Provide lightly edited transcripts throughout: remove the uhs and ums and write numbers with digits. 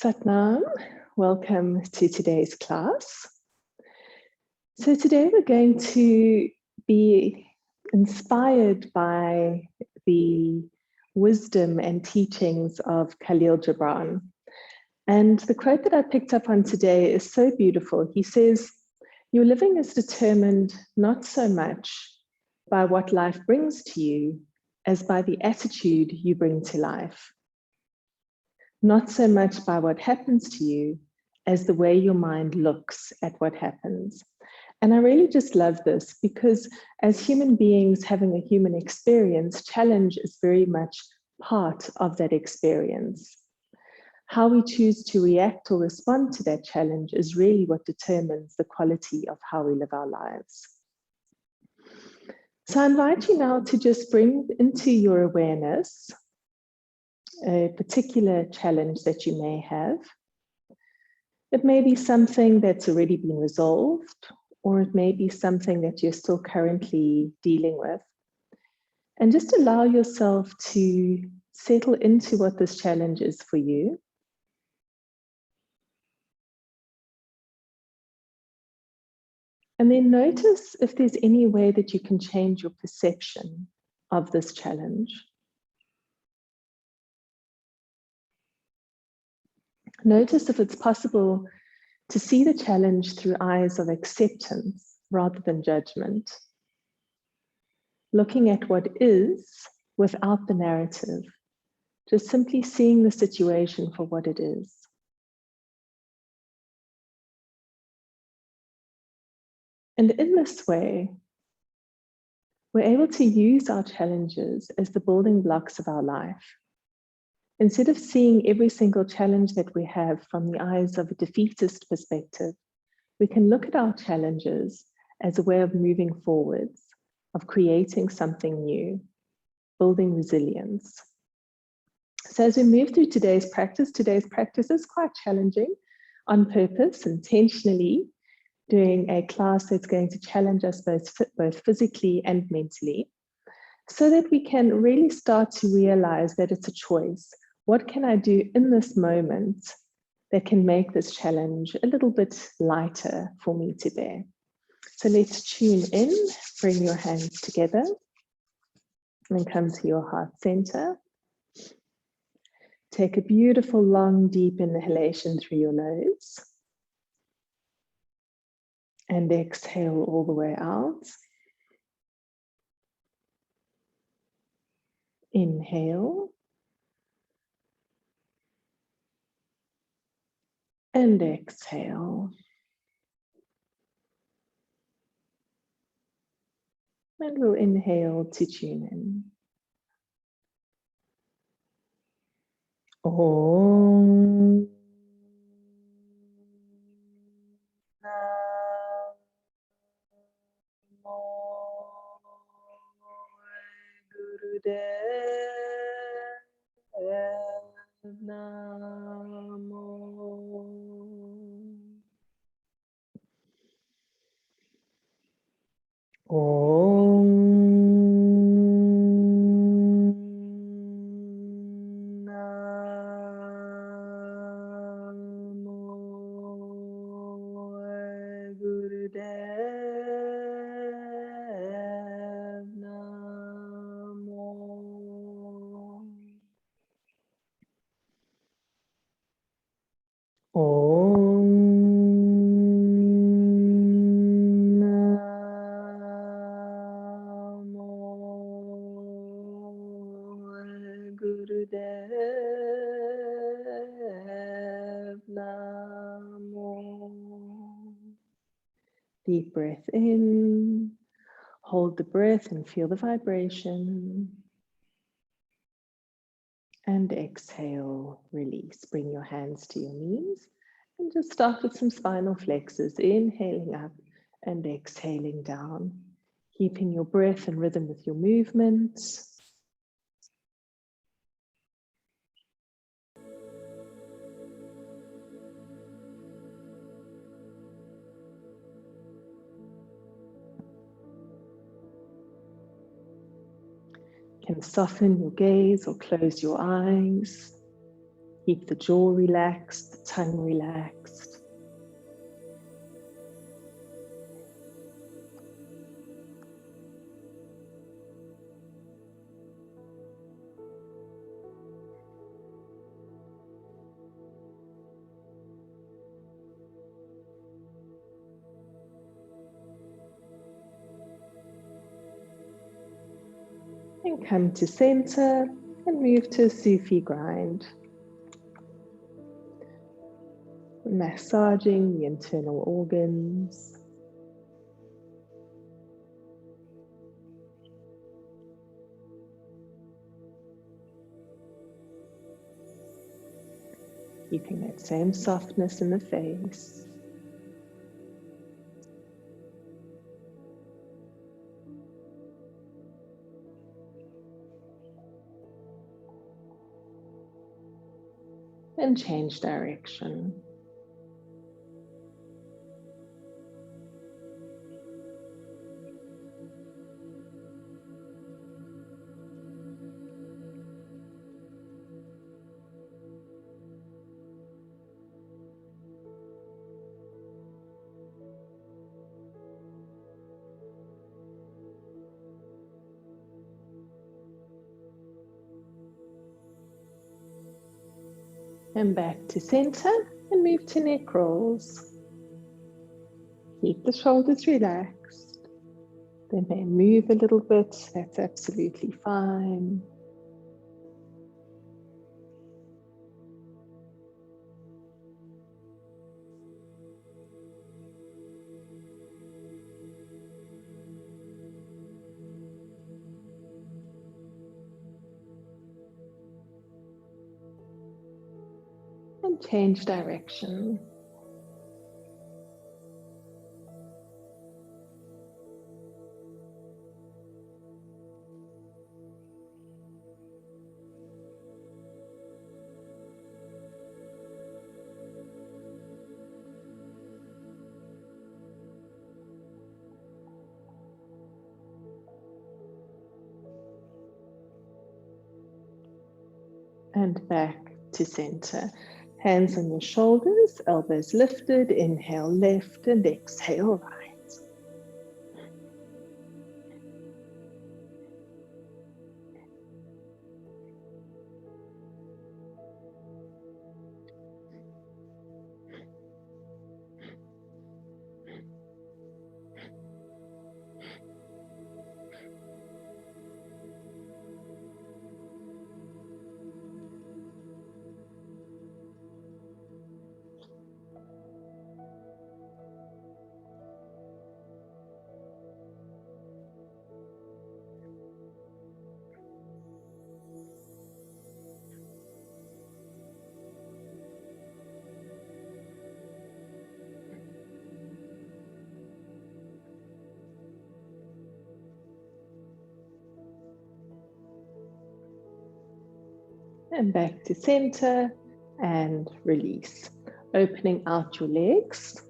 Satnam, welcome to today's class. So today we're going to be inspired by the wisdom and teachings of Kahlil Gibran. And the quote that I picked up on today is so beautiful. He says, "Your living is determined not so much by what life brings to you as by the attitude you bring to life. Not so much by what happens to you as the way your mind looks at what happens." And I really just love this because as human beings having a human experience, challenge is very much part of that experience. How we choose to react or respond to that challenge is really what determines the quality of how we live our lives. So I invite you now to just bring into your awareness a particular challenge that you may have. It may be something that's already been resolved, or it may be something that you're still currently dealing with. And just allow yourself to settle into what this challenge is for you. And then notice if there's any way that you can change your perception of this challenge. Notice if it's possible to see the challenge through eyes of acceptance rather than judgment. Looking at what is without the narrative, just simply seeing the situation for what it is. And in this way, we're able to use our challenges as the building blocks of our life. Instead of seeing every single challenge that we have from the eyes of a defeatist perspective, we can look at our challenges as a way of moving forwards, of creating something new, building resilience. So as we move through today's practice is quite challenging on purpose, intentionally doing a class that's going to challenge us both physically and mentally, so that we can really start to realize that it's a choice. What can I do in this moment that can make this challenge a little bit lighter for me to bear? So let's tune in, bring your hands together, and then come to your heart center. Take a beautiful, long, deep inhalation through your nose. And exhale all the way out. Inhale. And exhale. And we'll inhale to tune in. Om. Namo. Om. Namo. Gurudev. Namo. Om Namo Gurudev Namo. Deep breath in, hold the breath and feel the vibration. And exhale, release. Bring your hands to your knees and just start with some spinal flexors, inhaling up and exhaling down, keeping your breath in rhythm with your movements. You can soften your gaze or close your eyes. Keep the jaw relaxed, the tongue relaxed. And come to center and move to a Sufi grind. Massaging the internal organs. Keeping that same softness in the face. And change direction. And back to center and move to neck rolls. Keep the shoulders relaxed. They may move a little bit, that's absolutely fine. And change direction. And back to center. Hands on your shoulders, elbows lifted, inhale left and exhale right. And back to center and release. Opening out your legs.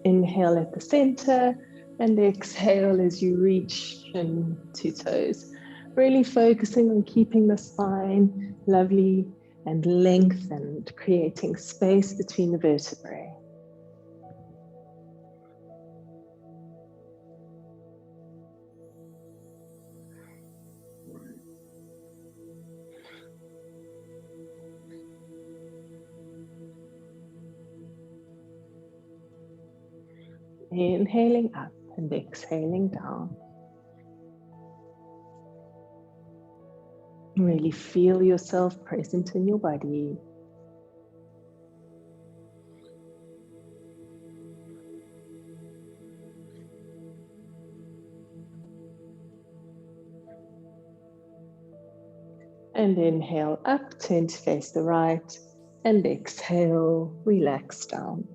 Inhale at the center and exhale as you reach chin to toes. Really focusing on keeping the spine lovely and lengthened, creating space between the vertebrae. Inhaling up and exhaling down. Really feel yourself present in your body. And inhale up, turn to face the right, and exhale, relax down.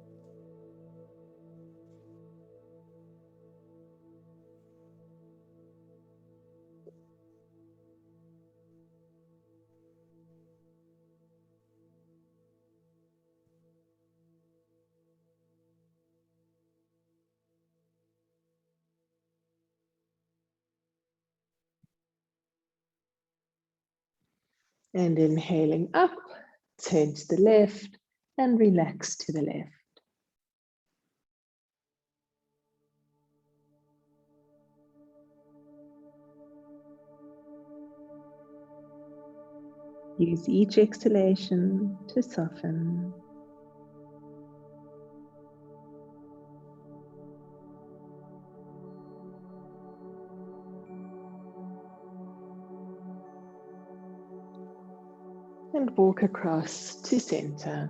And inhaling up, turn to the left and relax to the left. Use each exhalation to soften. And walk across to center.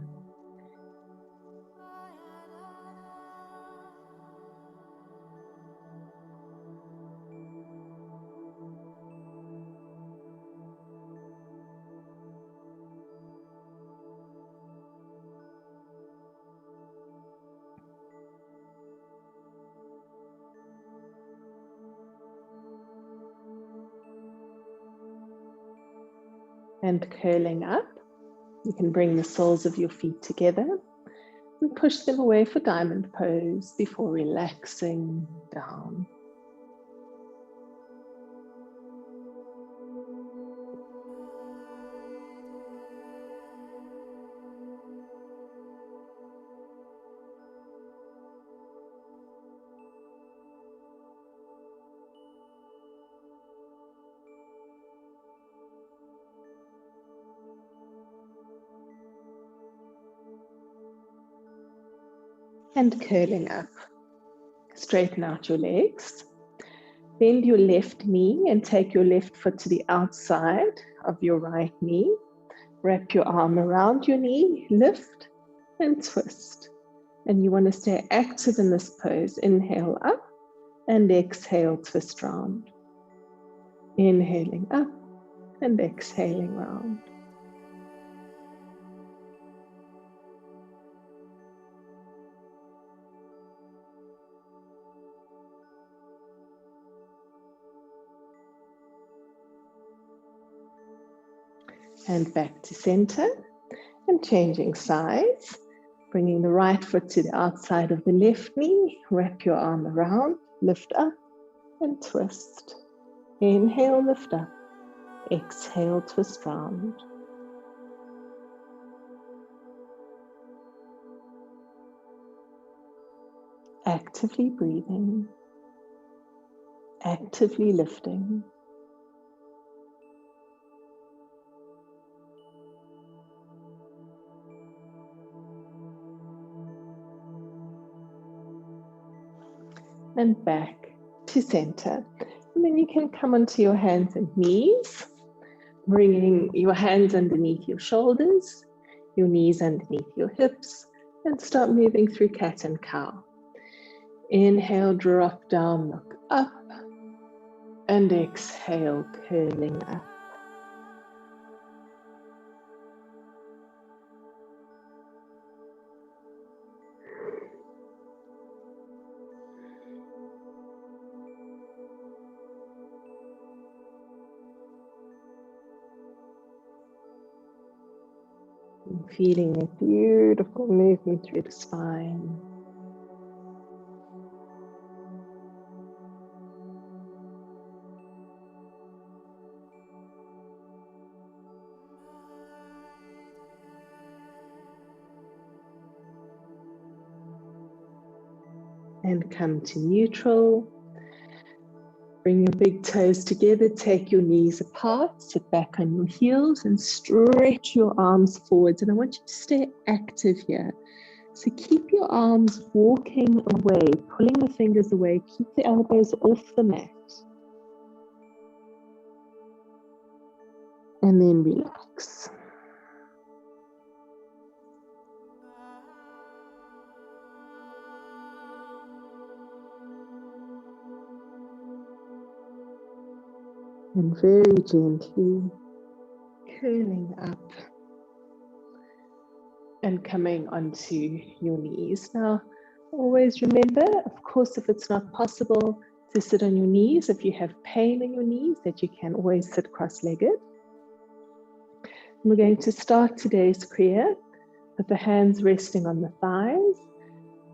And curling up, you can bring the soles of your feet together and push them away for diamond pose before relaxing down. And curling up, straighten out your legs. Bend your left knee and take your left foot to the outside of your right knee. Wrap your arm around your knee, lift and twist. And you want to stay active in this pose. Inhale up and exhale, twist round. Inhaling up and exhaling round. And back to center and changing sides. Bringing the right foot to the outside of the left knee. Wrap your arm around, lift up and twist. Inhale, lift up. Exhale, twist round. Actively breathing. Actively lifting. And back to center. And then you can come onto your hands and knees, bringing your hands underneath your shoulders, your knees underneath your hips, and start moving through cat and cow. Inhale, drop down, look up, and exhale, curling up. Feeling a beautiful movement through the spine. And come to neutral. Bring your big toes together, take your knees apart, sit back on your heels and stretch your arms forwards. And I want you to stay active here. So keep your arms walking away, pulling the fingers away, keep the elbows off the mat. And then relax. And very gently curling up and coming onto your knees. Now, always remember, of course, if it's not possible to sit on your knees, if you have pain in your knees, that you can always sit cross-legged. We're going to start today's Kriya with the hands resting on the thighs.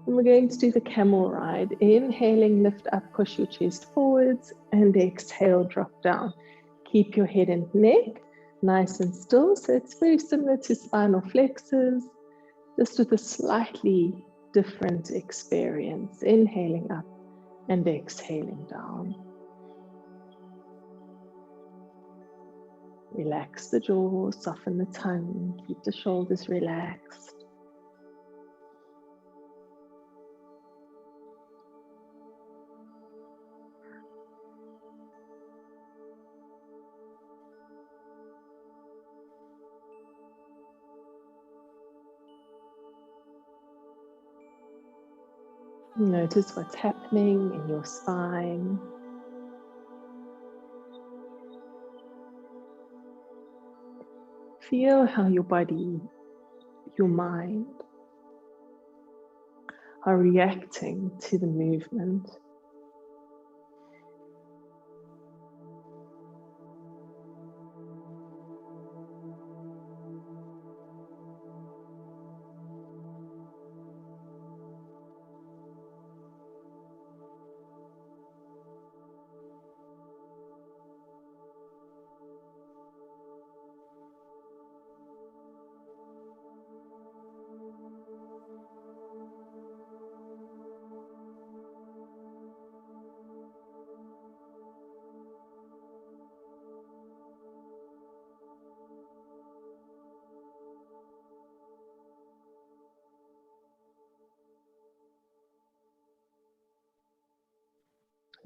And we're going to do the camel ride. Inhaling, lift up, push your chest forwards, and exhale, drop down. Keep your head and neck nice and still. So it's very similar to spinal flexors, just with a slightly different experience. Inhaling up and exhaling down. Relax the jaw, soften the tongue, keep the shoulders relaxed. Notice what's happening in your spine. Feel how your body, your mind are reacting to the movement.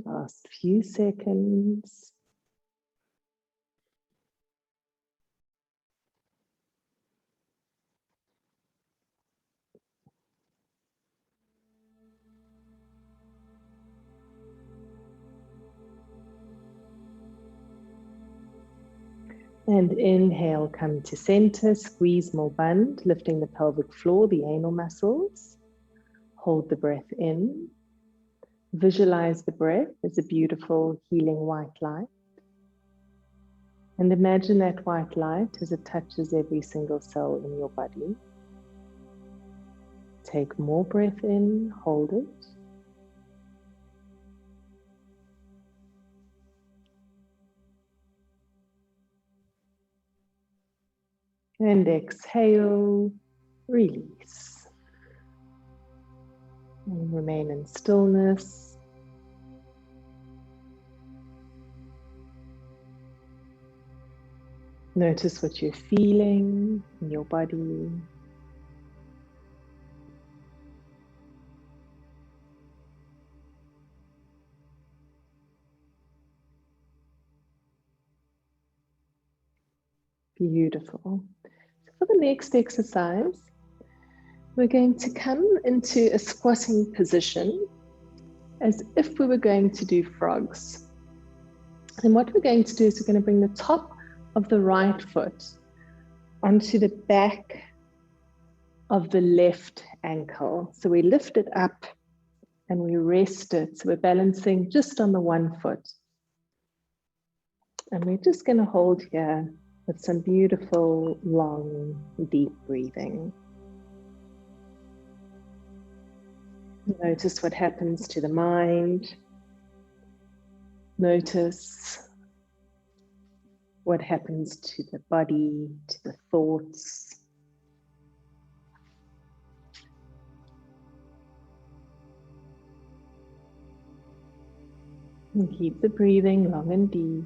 Last few seconds. And inhale, come to center, squeeze more bund, lifting the pelvic floor, the anal muscles. Hold the breath in. Visualize the breath as a beautiful healing white light. And imagine that white light as it touches every single cell in your body. Take more breath in, hold it. And exhale, release. And remain in stillness. Notice what you're feeling in your body. Beautiful. So for the next exercise, we're going to come into a squatting position as if we were going to do frogs. And what we're going to do is we're going to bring the top of the right foot onto the back of the left ankle. So we lift it up and we rest it. So we're balancing just on the one foot. And we're just going to hold here with some beautiful, long, deep breathing. Notice what happens to the mind. Notice what happens to the body, to the thoughts. And keep the breathing long and deep.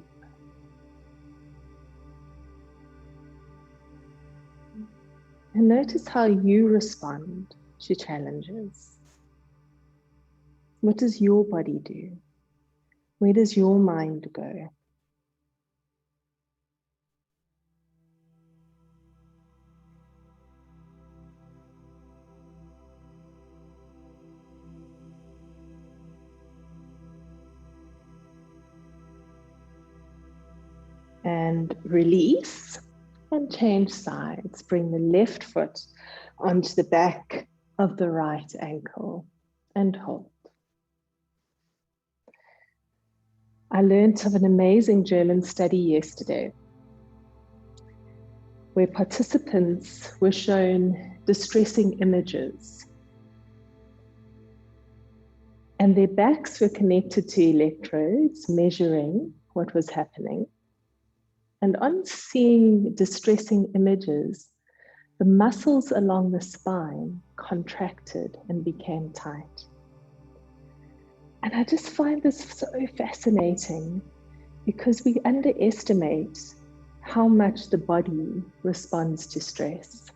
And notice how you respond to challenges. What does your body do? Where does your mind go? And release and change sides. Bring the left foot onto the back of the right ankle and hold. I learned of an amazing German study yesterday where participants were shown distressing images and their backs were connected to electrodes measuring what was happening. And on seeing distressing images, the muscles along the spine contracted and became tight. And I just find this so fascinating because we underestimate how much the body responds to stress.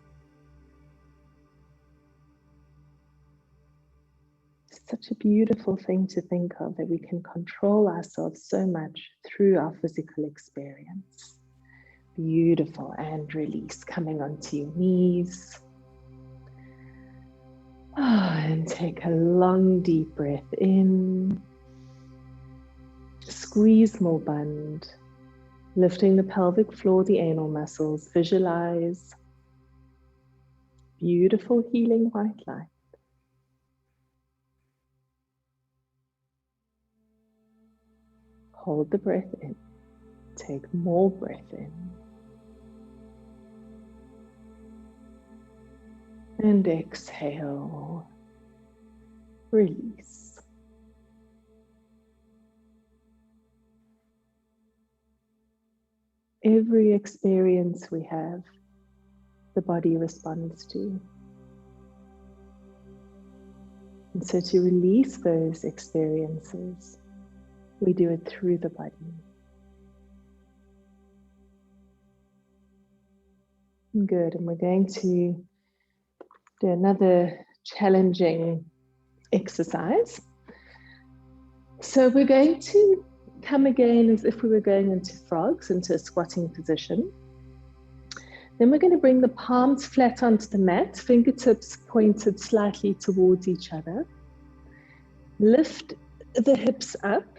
It's such a beautiful thing to think of, that we can control ourselves so much through our physical experience. Beautiful. And release, coming onto your knees. And take a long, deep breath in. Squeeze more bund. Lifting the pelvic floor, the anal muscles. Visualize beautiful healing white light. Hold the breath in. Take more breath in. And exhale. Release. Every experience we have, the body responds to. And so to release those experiences, we do it through the body. Good, and we're going to do another challenging exercise. So we're going to come again as if we were going into frogs, into a squatting position. Then we're going to bring the palms flat onto the mat, fingertips pointed slightly towards each other. Lift the hips up,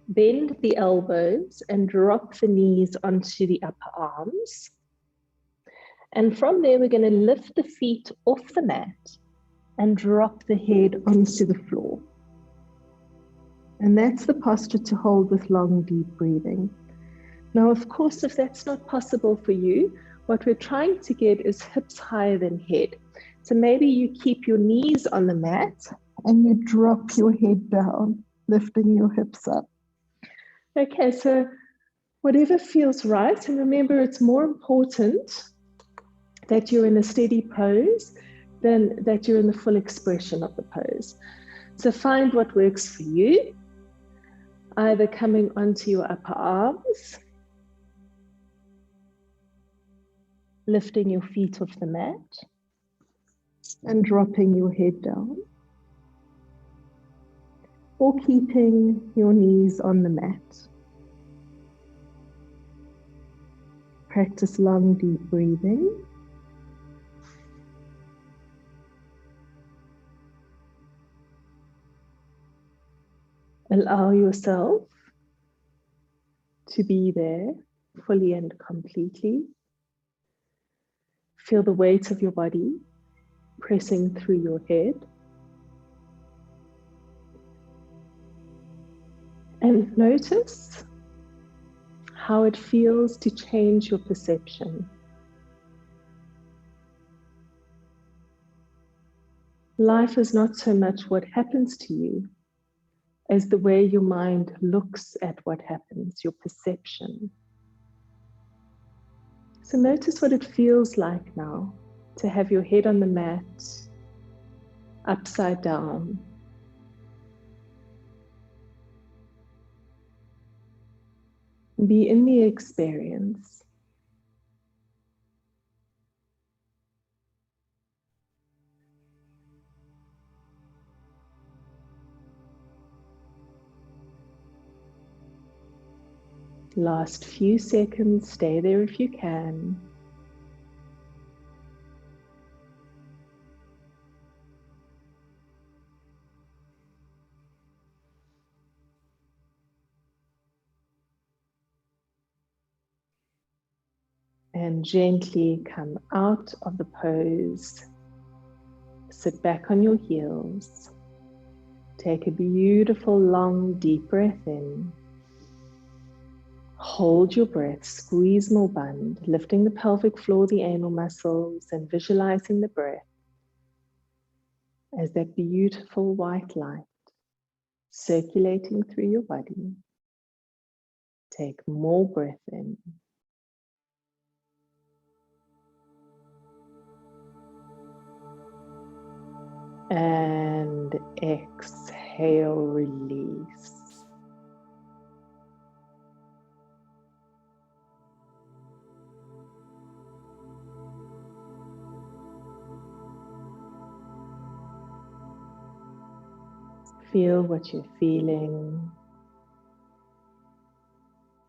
bend the elbows and drop the knees onto the upper arms. And from there, we're going to lift the feet off the mat and drop the head onto the floor. And that's the posture to hold with long, deep breathing. Now, of course, if that's not possible for you, what we're trying to get is hips higher than head. So maybe you keep your knees on the mat and you drop your head down, lifting your hips up. Okay, so whatever feels right. And remember, it's more important that you're in a steady pose than that you're in the full expression of the pose. So find what works for you, either coming onto your upper arms, lifting your feet off the mat, and dropping your head down, or keeping your knees on the mat. Practice long, deep breathing. Allow yourself to be there fully and completely. Feel the weight of your body pressing through your head. And notice how it feels to change your perception. Life is not so much what happens to you as the way your mind looks at what happens, your perception. So notice what it feels like now to have your head on the mat, upside down. Be in the experience. Last few seconds, stay there if you can. And gently come out of the pose. Sit back on your heels. Take a beautiful, long, deep breath in. Hold your breath, squeeze more bund, lifting the pelvic floor, the anal muscles, and visualizing the breath as that beautiful white light circulating through your body. Take more breath in. And exhale, release. Feel what you're feeling.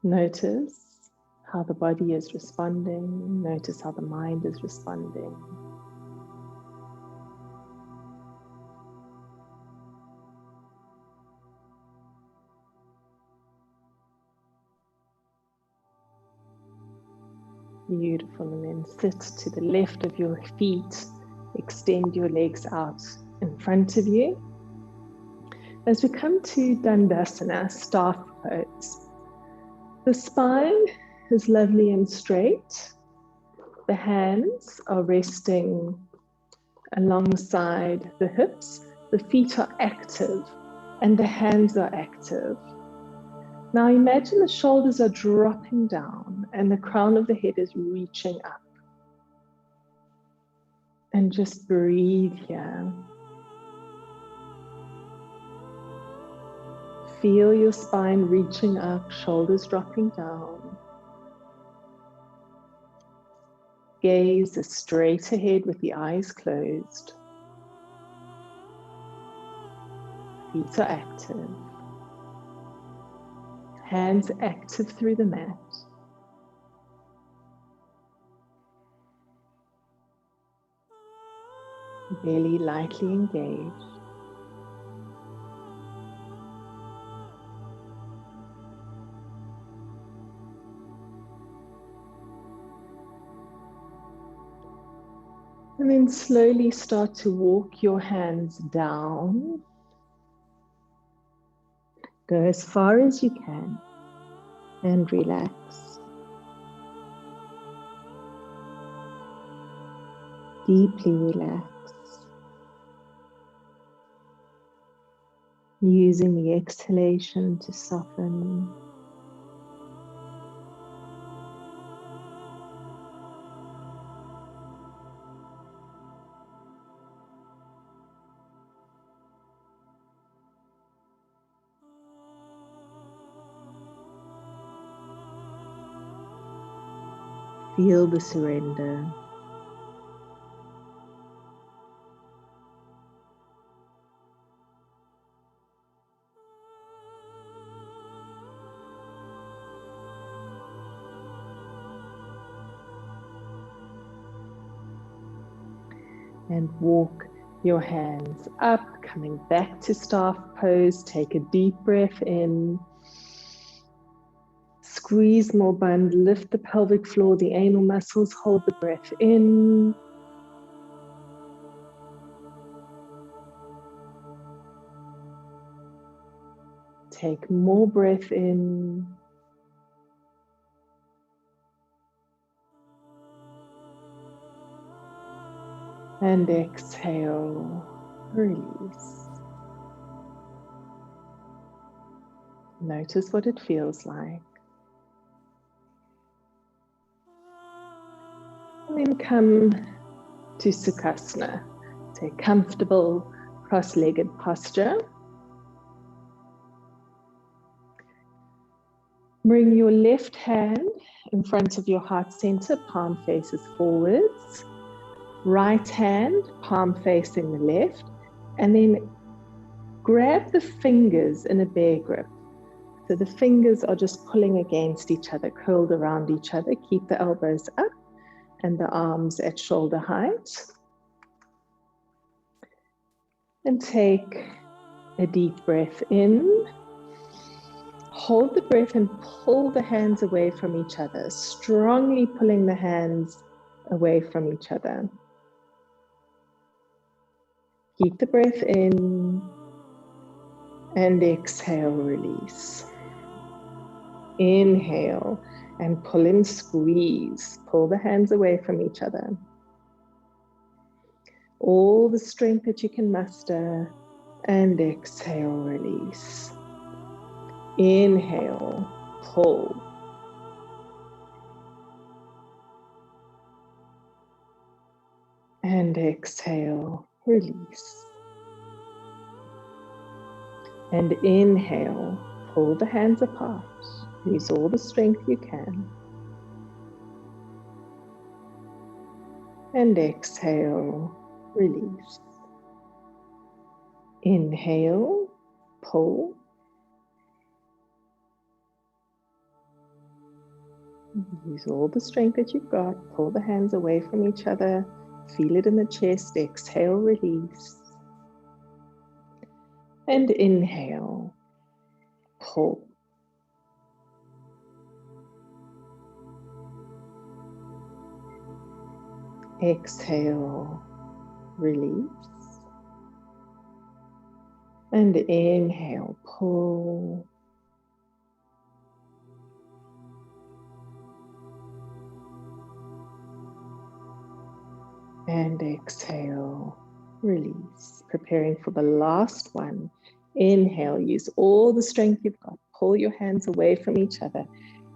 Notice how the body is responding. Notice how the mind is responding. Beautiful. And then sit to the left of your feet. Extend your legs out in front of you. As we come to Dandasana, staff pose, the spine is lovely and straight. The hands are resting alongside the hips. The feet are active and the hands are active. Now imagine the shoulders are dropping down and the crown of the head is reaching up. And just breathe here. Feel your spine reaching up, shoulders dropping down. Gaze straight ahead with the eyes closed. Feet are active. Hands active through the mat. Belly lightly engaged. And then slowly start to walk your hands down. Go as far as you can and relax. Deeply relax. Using the exhalation to soften. Feel the surrender. And walk your hands up, coming back to staff pose. Take a deep breath in. Squeeze more bund, lift the pelvic floor, the anal muscles, hold the breath in. Take more breath in. And exhale, release. Notice what it feels like. And then come to Sukhasana. Take comfortable cross-legged posture. Bring your left hand in front of your heart center, palm faces forwards. Right hand, palm facing the left. And then grab the fingers in a bear grip. So the fingers are just pulling against each other, curled around each other. Keep the elbows up and the arms at shoulder height. And take a deep breath in. Hold the breath and pull the hands away from each other, strongly pulling the hands away from each other. Keep the breath in and exhale, release. Inhale and pull and squeeze. Pull the hands away from each other. All the strength that you can muster, and exhale, release. Inhale pull. And exhale, release. And inhale, pull the hands apart. Use all the strength you can. And exhale, release. Inhale, pull. Use all the strength that you've got. Pull the hands away from each other. Feel it in the chest. Exhale, release. And inhale, pull. Exhale, release. And inhale, pull. And exhale, release. Preparing for the last one. Inhale, use all the strength you've got. Pull your hands away from each other.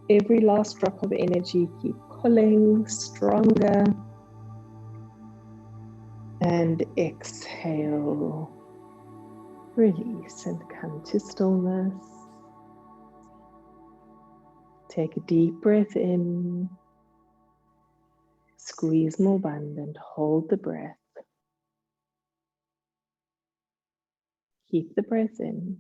Every last drop of energy, keep pulling stronger. And exhale, release and come to stillness. Take a deep breath in. Squeeze more band and hold the breath. Keep the breath in.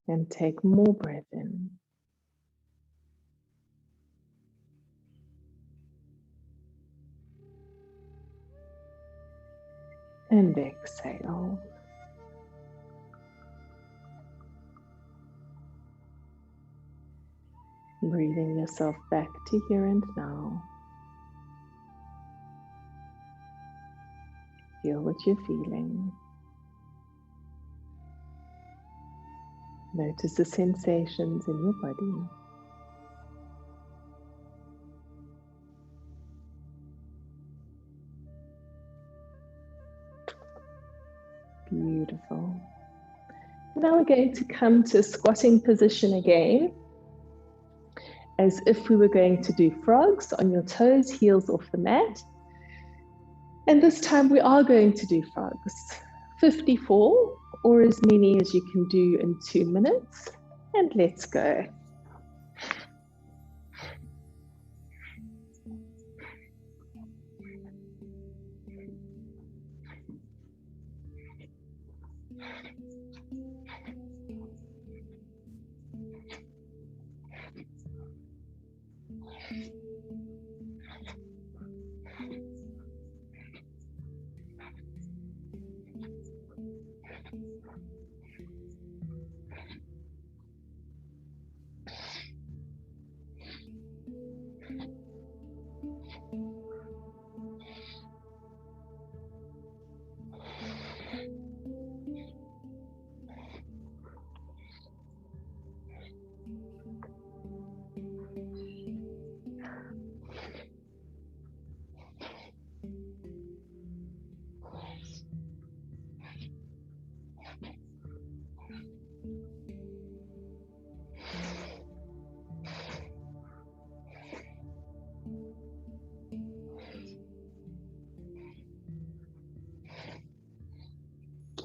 And take more breath in. And exhale. Breathing yourself back to here and now. Feel what you're feeling. Notice the sensations in your body. Beautiful. Now we're going to come to a squatting position again, as if we were going to do frogs on your toes, heels off the mat. And this time we are going to do frogs. 54 or as many as you can do in 2 minutes. And let's go.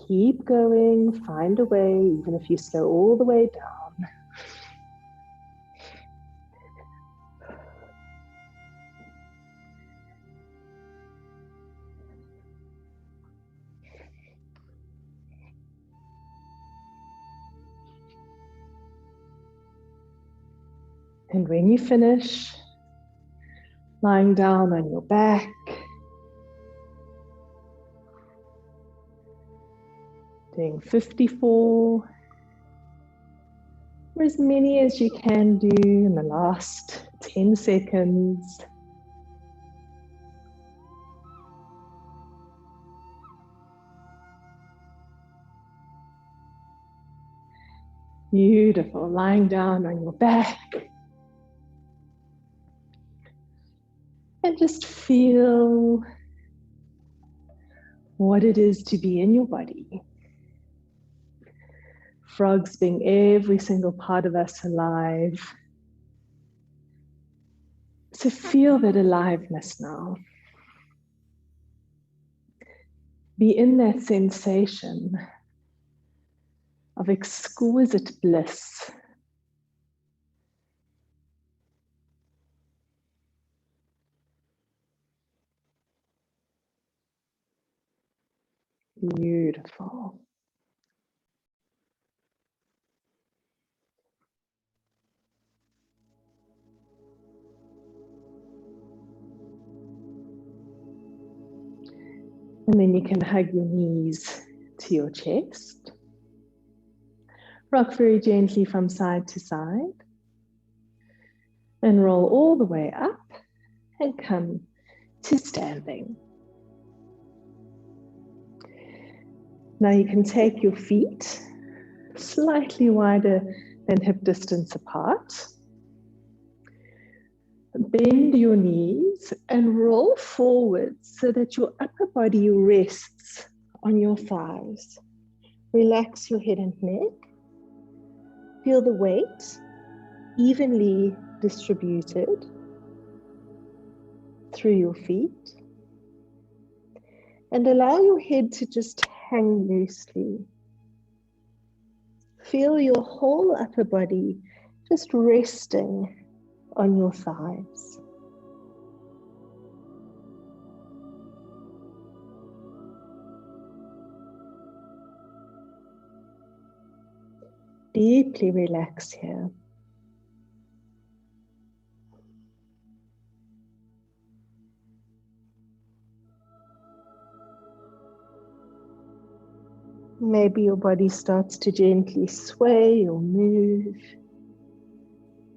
Keep going, find a way, even if you slow all the way down. And when you finish, lying down on your back, doing 54, or as many as you can do in the last 10 seconds. Beautiful, lying down on your back. And just feel what it is to be in your body. frogs being every single part of us alive. So feel that aliveness now. Be in that sensation of exquisite bliss. Beautiful. And then you can hug your knees to your chest. Rock very gently from side to side. And roll all the way up and come to standing. Now you can take your feet slightly wider than hip distance apart. Bend your knees and roll forward so that your upper body rests on your thighs. Relax your head and neck. Feel the weight evenly distributed through your feet. And allow your head to just hang loosely. Feel your whole upper body just resting on your thighs. Deeply relax here. Maybe your body starts to gently sway or move.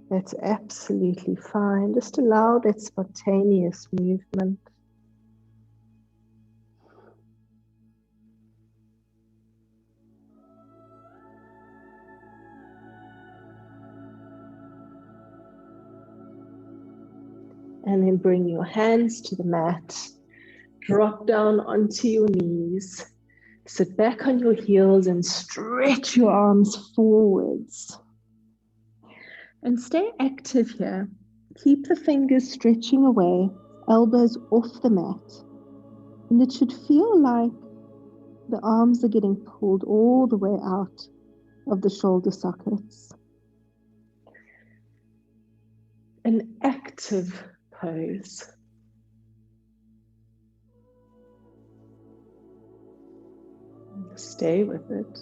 That's absolutely fine. Just allow that spontaneous movement. And then bring your hands to the mat. Drop down onto your knees. Sit back on your heels and stretch your arms forwards. And stay active here. Keep the fingers stretching away, elbows off the mat. And it should feel like the arms are getting pulled all the way out of the shoulder sockets. An active pose. Stay with it.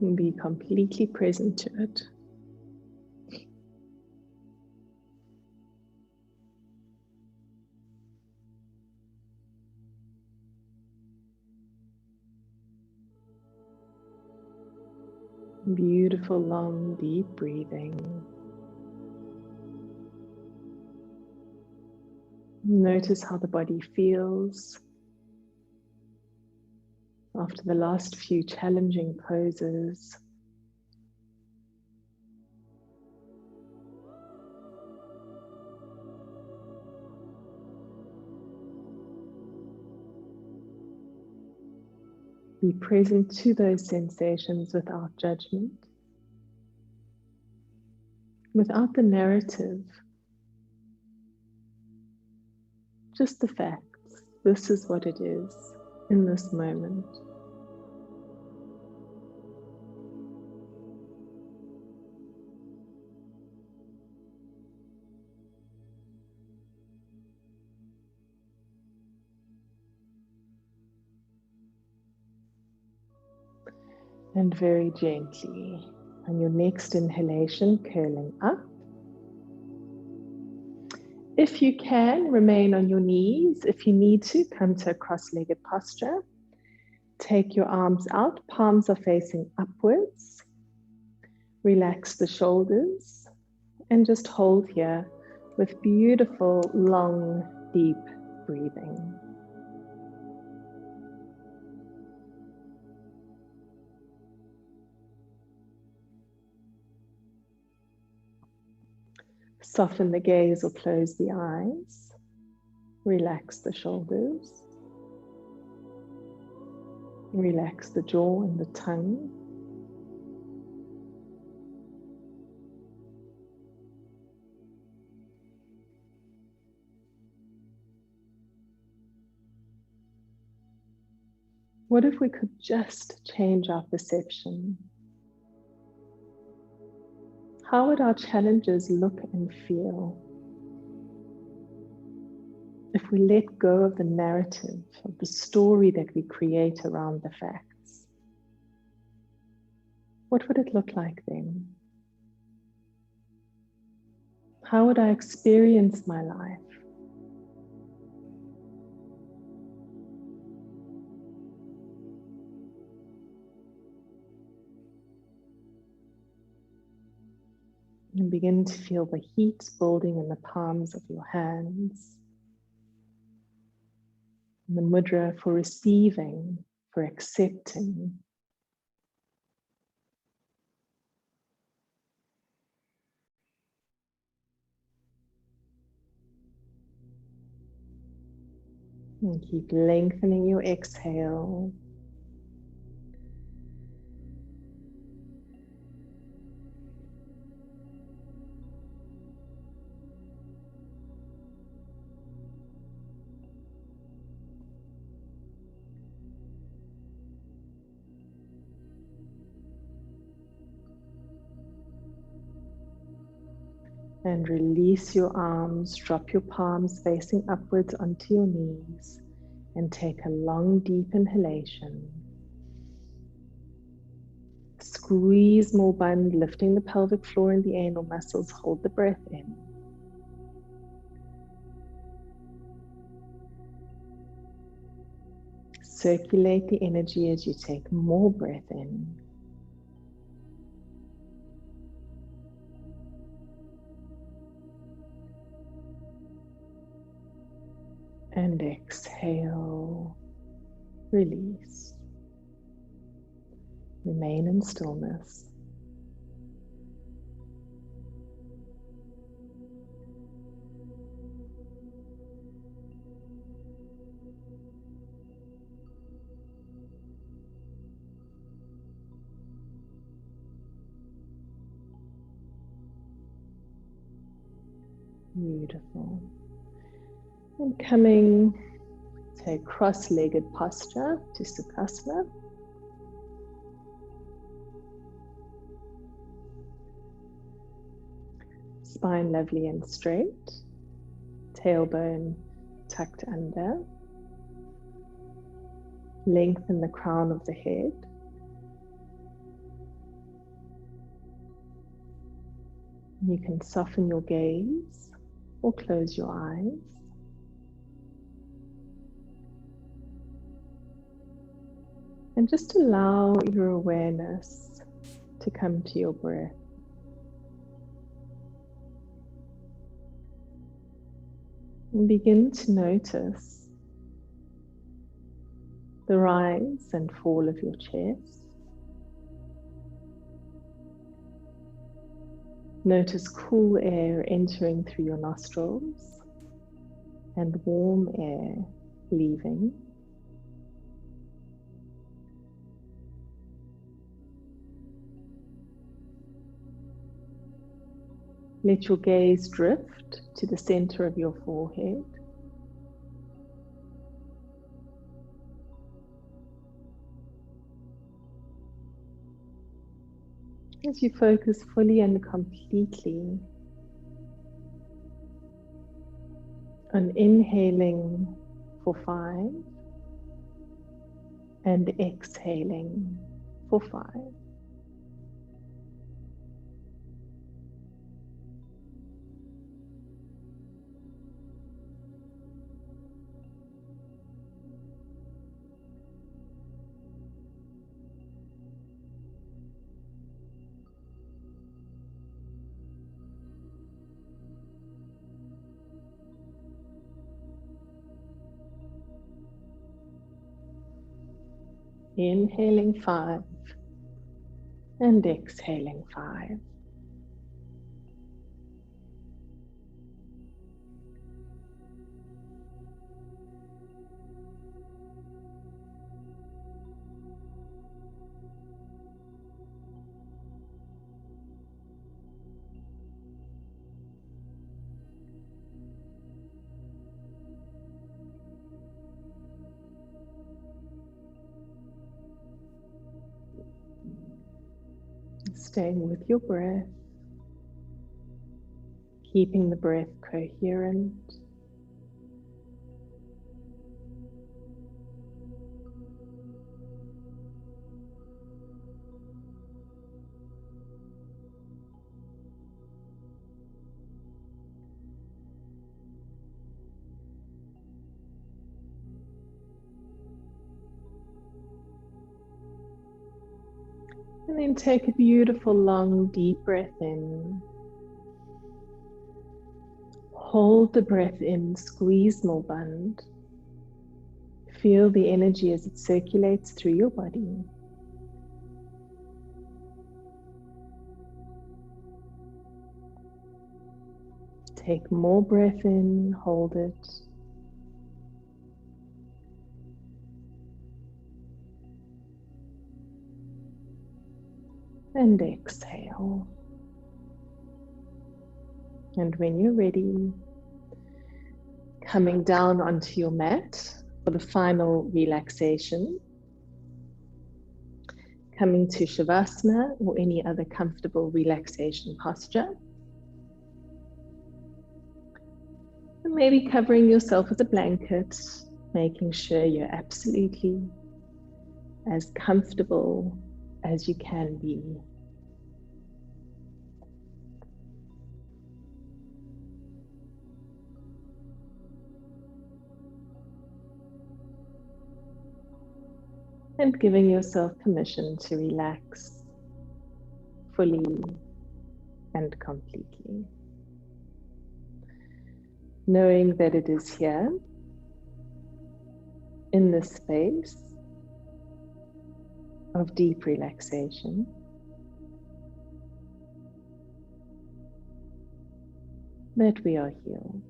And be completely present to it. Beautiful, long, deep breathing. Notice how the body feels after the last few challenging poses. Be present to those sensations without judgment, without the narrative, just the facts. This is what it is in this moment. And very gently, on your next inhalation, curling up. If you can, remain on your knees. If you need to, come to a cross-legged posture. Take your arms out, palms are facing upwards. Relax the shoulders and just hold here with beautiful, long, deep breathing. Soften the gaze or close the eyes. Relax the shoulders. Relax the jaw and the tongue. What if we could just change our perception? How would our challenges look and feel if we let go of the narrative, of the story that we create around the facts? What would it look like then? How would I experience my life? And begin to feel the heat building in the palms of your hands. And the mudra for receiving, for accepting. And keep lengthening your exhale. And release your arms, drop your palms facing upwards onto your knees, and take a long, deep inhalation. Squeeze more bund, lifting the pelvic floor and the anal muscles. Hold the breath in. Circulate the energy as you take more breath in. And exhale, release. Remain in stillness. Beautiful. And coming to a cross-legged posture, to Sukhasana. Spine lovely and straight. Tailbone tucked under. Lengthen the crown of the head. You can soften your gaze or close your eyes. And just allow your awareness to come to your breath. And begin to notice the rise and fall of your chest. Notice cool air entering through your nostrils and warm air leaving. Let your gaze drift to the center of your forehead. As you focus fully and completely on inhaling for 5 and exhaling for 5. Inhaling 5 and exhaling 5. staying with your breath, keeping the breath coherent. And then take a beautiful long deep breath in. Hold the breath in, squeeze more band. Feel the energy as it circulates through your body. Take more breath in, hold it. And exhale. And when you're ready, coming down onto your mat for the final relaxation. Coming to Shavasana or any other comfortable relaxation posture. And maybe covering yourself with a blanket, making sure you're absolutely as comfortable as you can be. And giving yourself permission to relax fully and completely. Knowing that it is here, in this space of deep relaxation, that we are healed.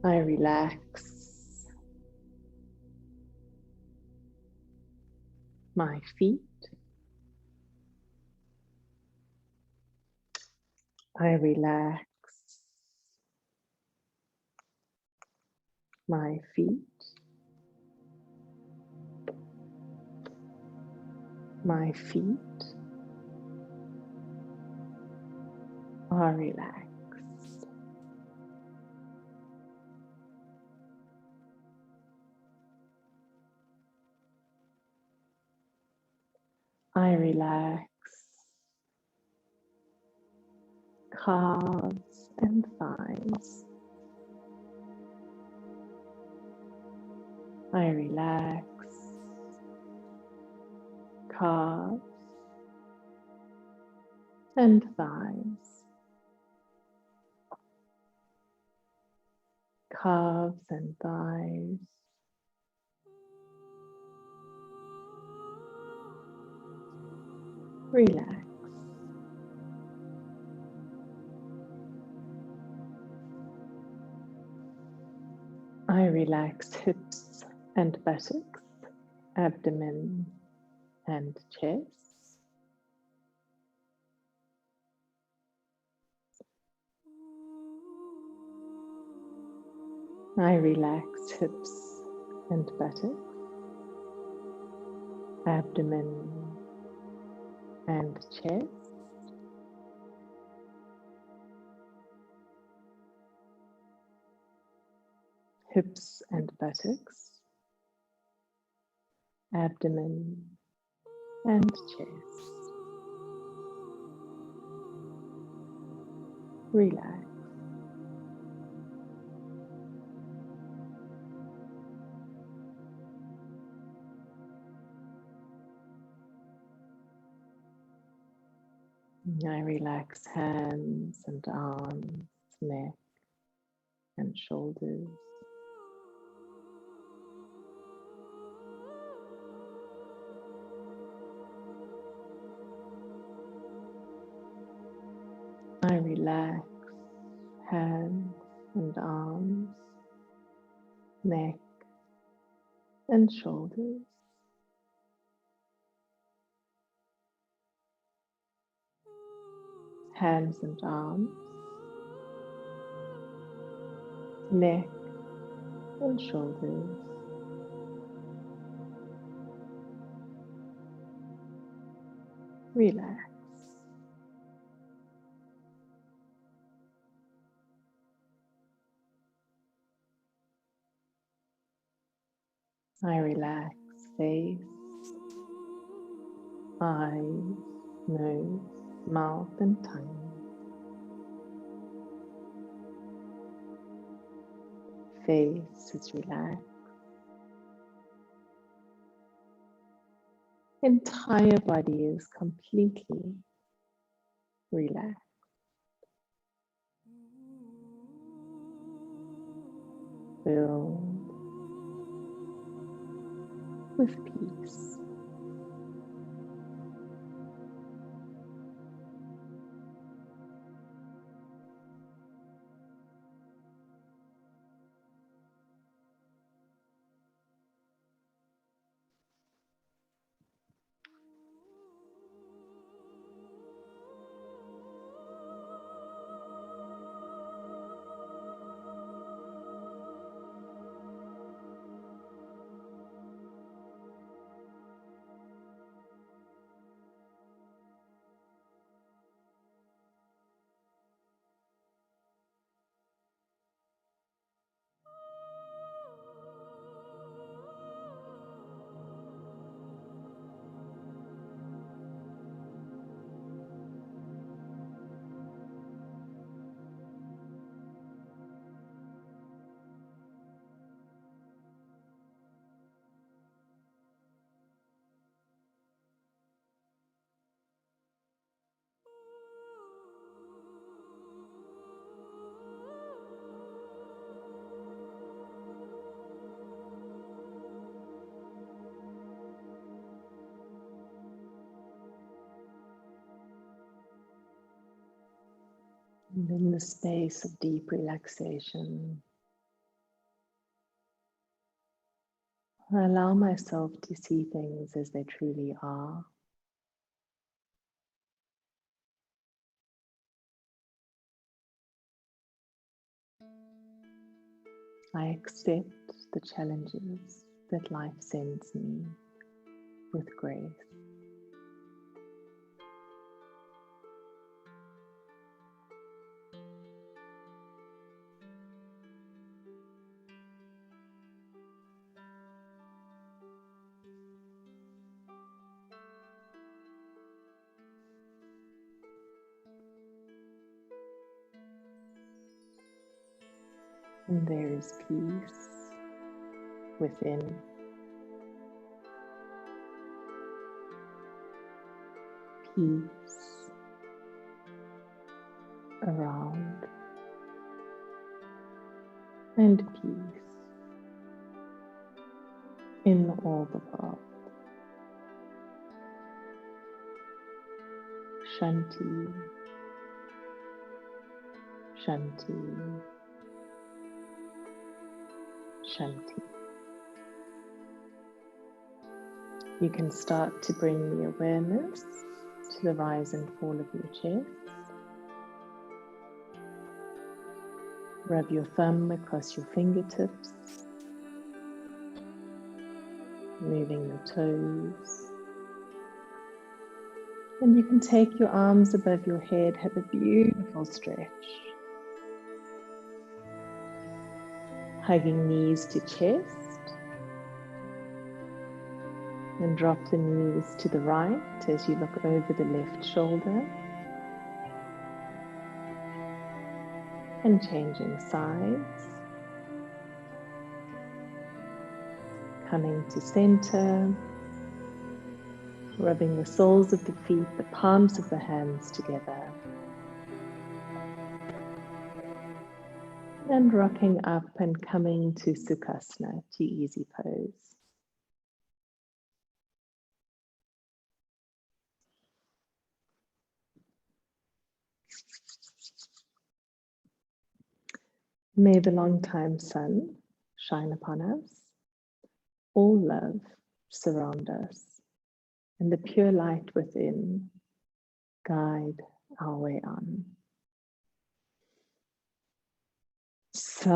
I relax my feet. I relax my feet. My feet are relaxed. I relax calves and thighs. I relax calves and thighs. Calves and thighs. Relax. I relax hips and buttocks, abdomen and chest. I relax hips and buttocks, abdomen and chest. Hips and buttocks, abdomen and chest. Relax. I relax hands and arms, neck and shoulders. I relax hands and arms, neck and shoulders. Hands and arms, neck and shoulders. Relax. I relax face, eyes, nose, mouth, and tongue. Face is relaxed. Entire body is completely relaxed. Filled with peace. And in the space of deep relaxation, I allow myself to see things as they truly are. I accept the challenges that life sends me with grace. And there is peace within. Peace around. And peace in all the world. Shanti, Shanti, Shanti. You can start to bring the awareness to the rise and fall of your chest. Rub your thumb across your fingertips, moving the toes. And you can take your arms above your head, have a beautiful stretch. Hugging knees to chest. And drop the knees to the right as you look over the left shoulder. And changing sides. Coming to center. Rubbing the soles of the feet, the palms of the hands together. And rocking up and coming to Sukhasana, to easy pose. May the long-time sun shine upon us. All love surround us, and the pure light within guide our way on. Sa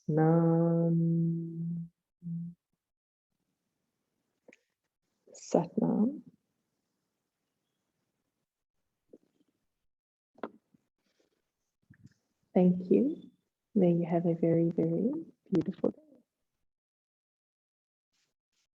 Nam. Satnam. Thank you. May you have a very, very beautiful day.